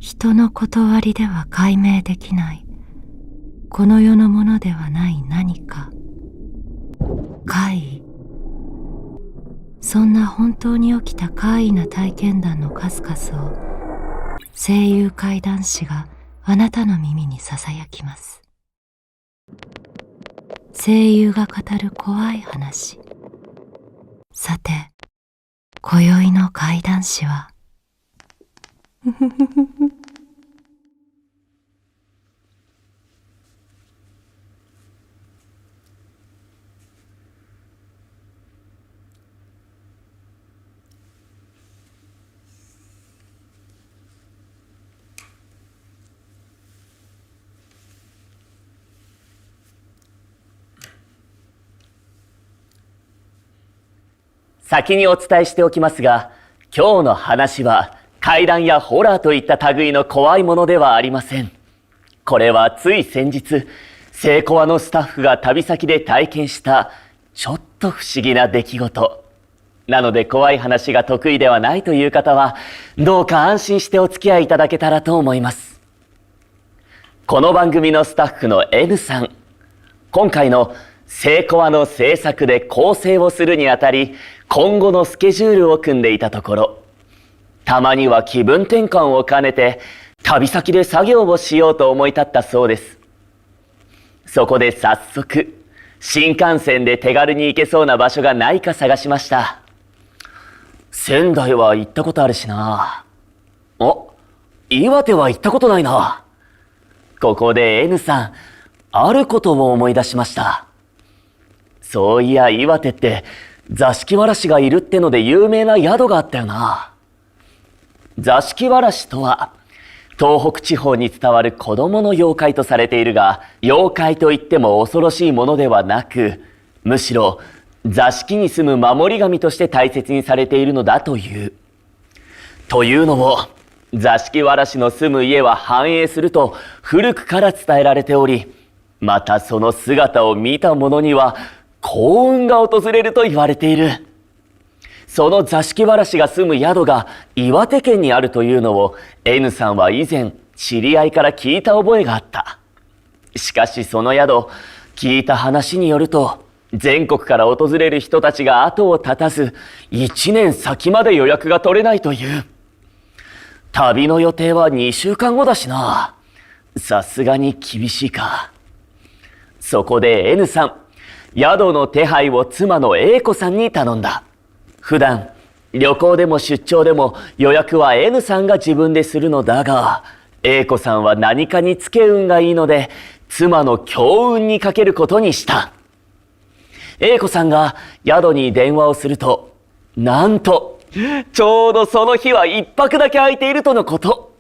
人の断りでは解明できないこの世のものではない何か。怪異。そんな本当に起きた怪異な体験談の数々を声優怪談師があなたの耳にささやきます。声優が語る怖い話。さて、今宵の怪談師は先にお伝えしておきますが、今日の話は怪談やホラーといった類の怖いものではありません。これはつい先日、セイコアのスタッフが旅先で体験したちょっと不思議な出来事。なので怖い話が得意ではないという方は、どうか安心してお付き合いいただけたらと思います。この番組のスタッフの N さん、今回のセイコアの制作で構成をするにあたり、今後のスケジュールを組んでいたところ、たまには気分転換を兼ねて旅先で作業をしようと思い立ったそうです。そこで早速、新幹線で手軽に行けそうな場所がないか探しました。仙台は行ったことあるしな。岩手は行ったことないな。ここで N さん、あることを思い出しました。そういや岩手って座敷わらしがいるってので有名な宿があったよな。座敷わらしとは、東北地方に伝わる子供の妖怪とされているが、妖怪といっても恐ろしいものではなく、むしろ座敷に住む守り神として大切にされているのだという。というのも、座敷わらしの住む家は繁栄すると古くから伝えられており、またその姿を見た者には幸運が訪れると言われている。その座敷わらしが住む宿が岩手県にあるというのを N さんは以前知り合いから聞いた覚えがあった。しかしその宿、聞いた話によると全国から訪れる人たちが後を絶たず1年先まで予約が取れないという。旅の予定は2週間後だしな。さすがに厳しいか。そこで N さん、宿の手配を妻の A 子さんに頼んだ。普段、旅行でも出張でも予約は N さんが自分でするのだが、A 子さんは何かにつけ運がいいので、妻の強運にかけることにした。A 子さんが宿に電話をすると、なんと、ちょうどその日は1泊だけ空いているとのこと。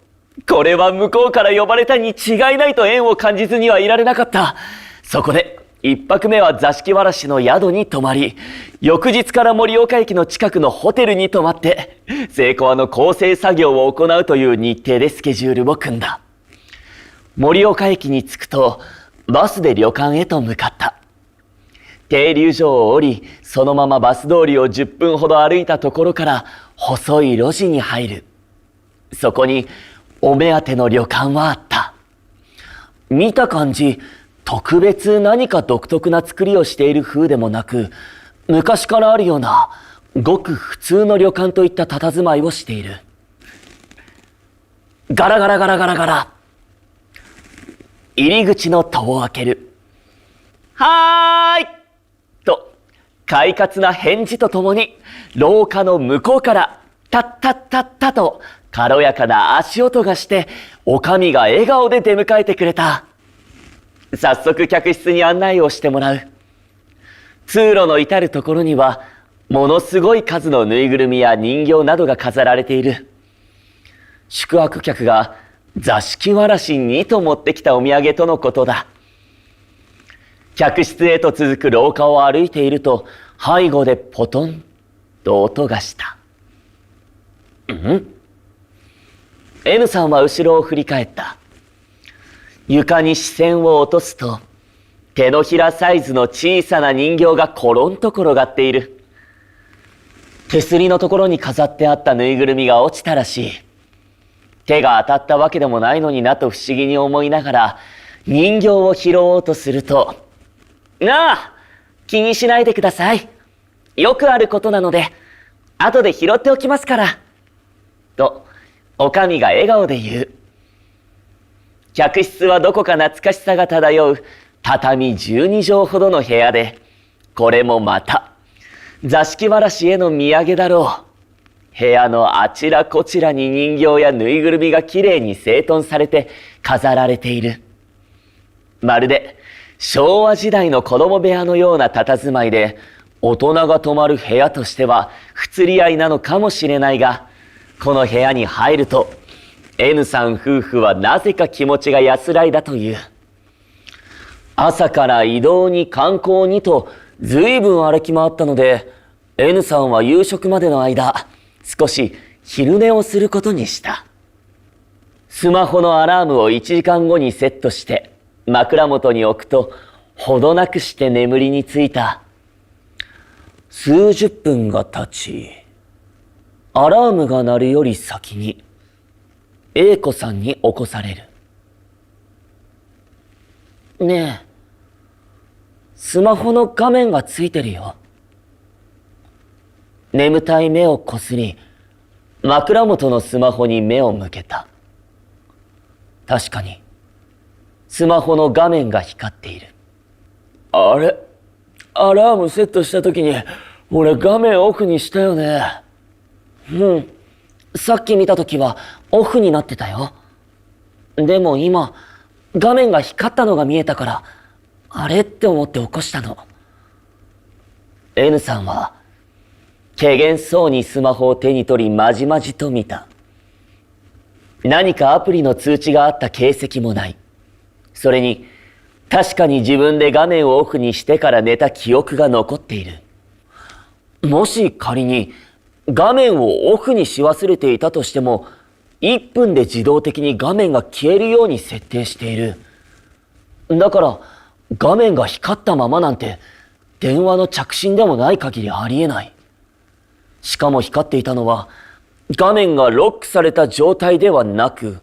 これは向こうから呼ばれたに違いないと縁を感じずにはいられなかった。そこで、1泊目は座敷わらしの宿に泊まり、翌日から盛岡駅の近くのホテルに泊まって、セイコアの構成作業を行うという日程でスケジュールを組んだ。盛岡駅に着くと、バスで旅館へと向かった。停留所を降り、そのままバス通りを10分ほど歩いたところから細い路地に入る。そこにお目当ての旅館はあった。見た感じ、特別何か独特な作りをしている風でもなく、昔からあるようなごく普通の旅館といった佇まいをしている。ガラガラガラガラガラ。入り口の戸を開ける。はーいと、快活な返事とともに、廊下の向こうから、タッタッタッタと、軽やかな足音がして、おかみが笑顔で出迎えてくれた。早速客室に案内をしてもらう。通路の至るところには、ものすごい数のぬいぐるみや人形などが飾られている。宿泊客が座敷わらしにと持ってきたお土産とのことだ。客室へと続く廊下を歩いていると、背後でポトンと音がした。N さんは後ろを振り返った。床に視線を落とすと、手のひらサイズの小さな人形がコロンと転がっている。手すりのところに飾ってあったぬいぐるみが落ちたらしい。手が当たったわけでもないのになと不思議に思いながら人形を拾おうとすると、ああ、気にしないでください。よくあることなので、後で拾っておきますから。と、おかみが笑顔で言う。客室はどこか懐かしさが漂う畳12畳ほどの部屋で、これもまた座敷わらしへの土産だろう。部屋のあちらこちらに人形やぬいぐるみがきれいに整頓されて飾られている。まるで昭和時代の子供部屋のような佇まいで、大人が泊まる部屋としては不釣り合いなのかもしれないが、この部屋に入ると N さん夫婦はなぜか気持ちが安らいだという。朝から移動に観光にとずいぶん歩き回ったので、N さんは夕食までの間少し昼寝をすることにした。スマホのアラームを1時間後にセットして枕元に置くと、ほどなくして眠りについた。数十分が経ち、アラームが鳴るより先に A 子さんに起こされる。ねえ、スマホの画面がついてるよ。眠たい目をこすり、枕元のスマホに目を向けた。確かに、スマホの画面が光っている。あれ、アラームセットした時に、俺画面オフにしたよね。うん、さっき見た時はオフになってたよ。でも今、画面が光ったのが見えたから、あれって思って起こしたの。N さんは、怪げそうにスマホを手に取りまじまじと見た。何かアプリの通知があった形跡もない。それに、確かに自分で画面をオフにしてから寝た記憶が残っている。もし仮に画面をオフにし忘れていたとしても、1分で自動的に画面が消えるように設定している。だから、画面が光ったままなんて、電話の着信でもない限りありえない。しかも光っていたのは、画面がロックされた状態ではなく、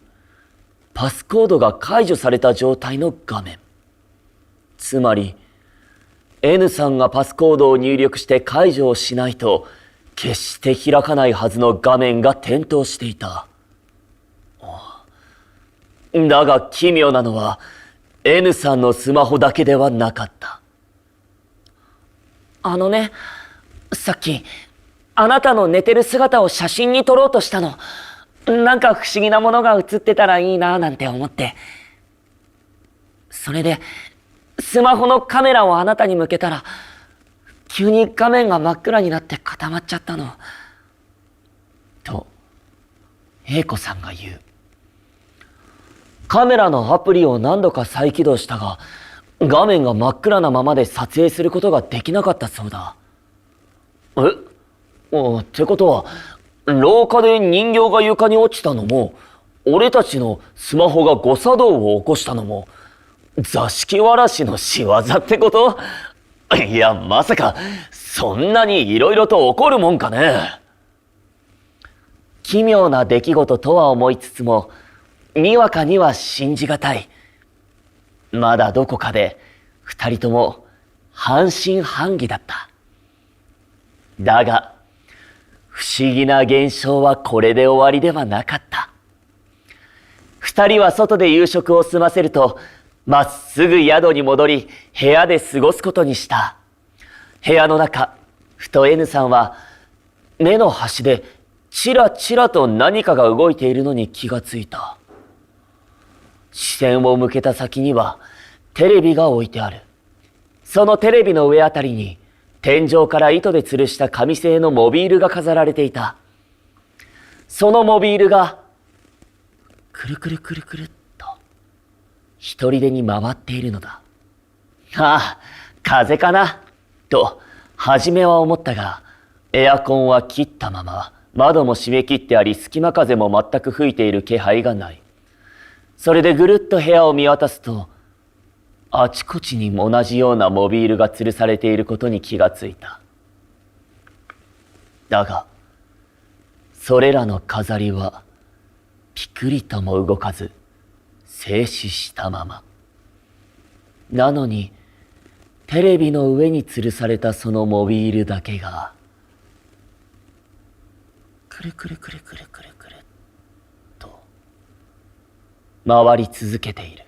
パスコードが解除された状態の画面。つまり、N さんがパスコードを入力して解除をしないと、決して開かないはずの画面が点灯していた。だが奇妙なのは、N さんのスマホだけではなかった。さっき、あなたの寝てる姿を写真に撮ろうとしたの。なんか不思議なものが写ってたらいいななんて思って。それで、スマホのカメラをあなたに向けたら、急に画面が真っ暗になって固まっちゃったの。と、A子さんが言う。カメラのアプリを何度か再起動したが、画面が真っ暗なままで撮影することができなかったそうだ。ってことは、廊下で人形が床に落ちたのも、俺たちのスマホが誤作動を起こしたのも、座敷わらしの仕業ってこと？いや、まさか、そんなにいろいろと起こるもんかね。奇妙な出来事とは思いつつも、にわかには信じがたい。まだどこかで、二人とも半信半疑だった。だが、不思議な現象はこれで終わりではなかった。二人は外で夕食を済ませると、まっすぐ宿に戻り、部屋で過ごすことにした。部屋の中、ふと N さんは、目の端でチラチラと何かが動いているのに気がついた。視線を向けた先には、テレビが置いてある。そのテレビの上あたりに、天井から糸で吊るした紙製のモビールが飾られていた。そのモビールが、くるくるくるくるっと、一人でに回っているのだ。ああ、風かな、と、初めは思ったが、エアコンは切ったまま、窓も閉め切ってあり、隙間風も全く吹いている気配がない。それでぐるっと部屋を見渡すと、あちこちにも同じようなモビールが吊るされていることに気がついた。だが、それらの飾りは、ピクリとも動かず、静止したまま。なのに、テレビの上に吊るされたそのモビールだけが、くるくるくるくるくるくると回り続けている。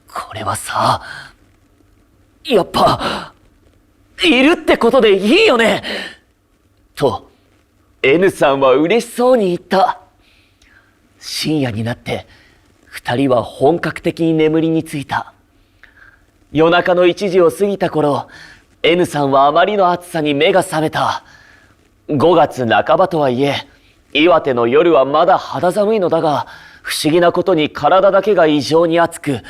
これはさ、やっぱいるってことでいいよねと N さんは嬉しそうに言った。深夜になって二人は本格的に眠りについた。夜中の1時を過ぎた頃、N さんはあまりの暑さに目が覚めた。5月半ばとはいえ、岩手の夜はまだ肌寒いのだが、不思議なことに体だけが異常に暑く、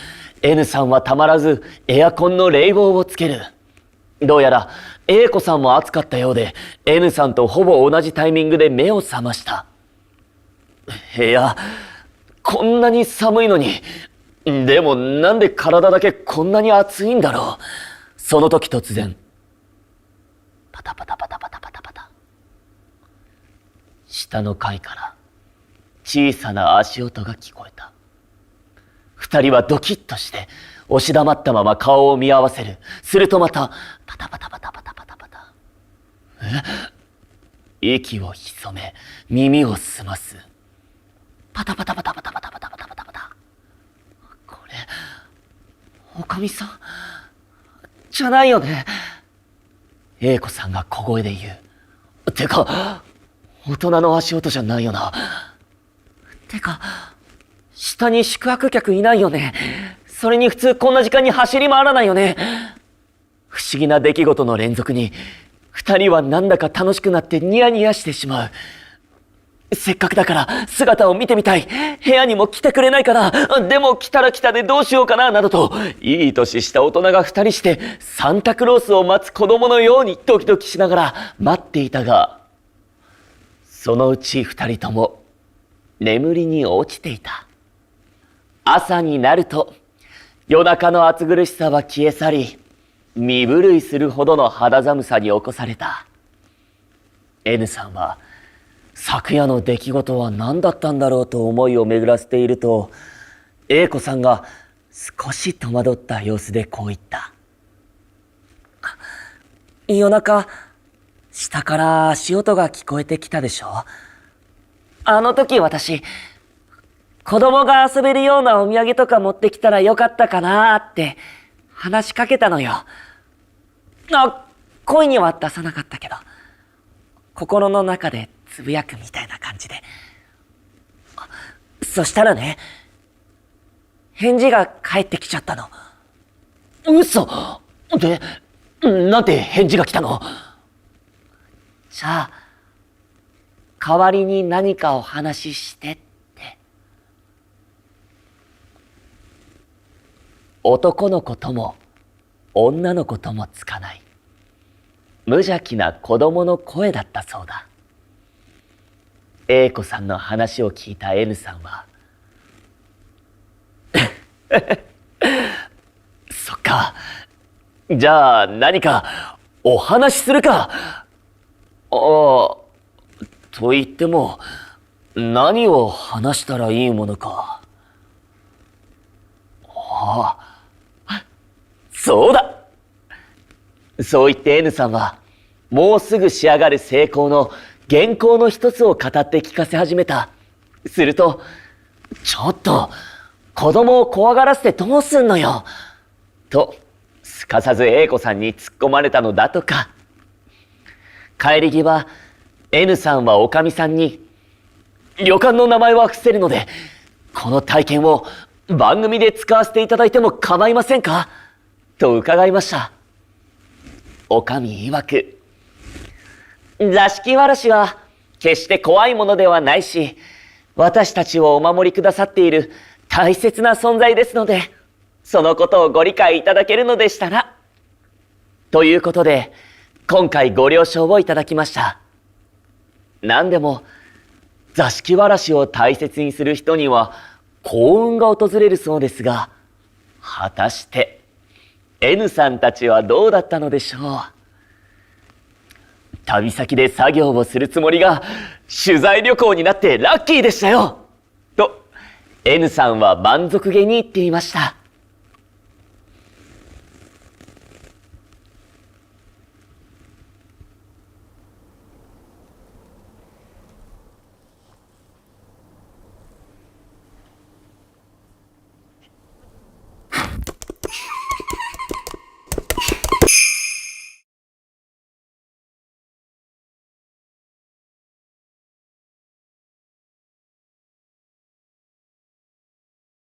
N さんはたまらずエアコンの冷房をつける。どうやら A 子さんも暑かったようで、N さんとほぼ同じタイミングで目を覚ました。いや、こんなに寒いのに、でもなんで体だけこんなに暑いんだろう。その時突然、パタパタパタパタパタパタ。下の階から小さな足音が聞こえた。二人はドキッとして押し黙ったまま顔を見合わせる。するとまたパタパタパタパタパタパタ。息を潜め耳を澄ます。パタパタパタパタパタパタパタパタパタ。これおかみさんじゃないよね。A 子さんが小声で言う。てか、大人の足音じゃないよな。てか、下に宿泊客いないよね。それに普通こんな時間に走り回らないよね。不思議な出来事の連続に、二人はなんだか楽しくなってニヤニヤしてしまう。せっかくだから姿を見てみたい。部屋にも来てくれないかな。でも来たら来たでどうしようかな、などと、いい年した大人が二人してサンタクロースを待つ子供のようにドキドキしながら待っていたが、そのうち二人とも眠りに落ちていた。朝になると夜中の暑苦しさは消え去り、身震いするほどの肌寒さに起こされた。N さんは昨夜の出来事は何だったんだろうと思いを巡らせていると、A 子さんが少し戸惑った様子でこう言った。夜中、下から足音が聞こえてきたでしょ。あの時私、子供が遊べるようなお土産とか持ってきたらよかったかなって話しかけたのよ。声には出さなかったけど、心の中でつぶやくみたいな感じで。そしたらね、返事が返ってきちゃったの。嘘で、なんて返事が来たの？じゃあ、代わりに何かお話ししてって。男の子とも女の子ともつかない、無邪気な子供の声だったそうだ。A 子さんの話を聞いた N さんはそっか、じゃあ何かお話しするか。と言っても何を話したらいいものか。そうだ。そう言って N さんはもうすぐ仕上がる成功の原稿の一つを語って聞かせ始めた。すると、ちょっと子供を怖がらせてどうすんのよとすかさず A 子さんに突っ込まれたのだとか。帰り際、N さんはおかみさんに、旅館の名前は伏せるのでこの体験を番組で使わせていただいても構いませんかと伺いました。おかみ曰く、座敷わらしは決して怖いものではないし、私たちをお守りくださっている大切な存在ですので、そのことをご理解いただけるのでしたら。ということで、今回ご了承をいただきました。何でも、座敷わらしを大切にする人には幸運が訪れるそうですが、果たして N さんたちはどうだったのでしょう。旅先で作業をするつもりが、取材旅行になってラッキーでしたよと、N さんは満足げに言っていました。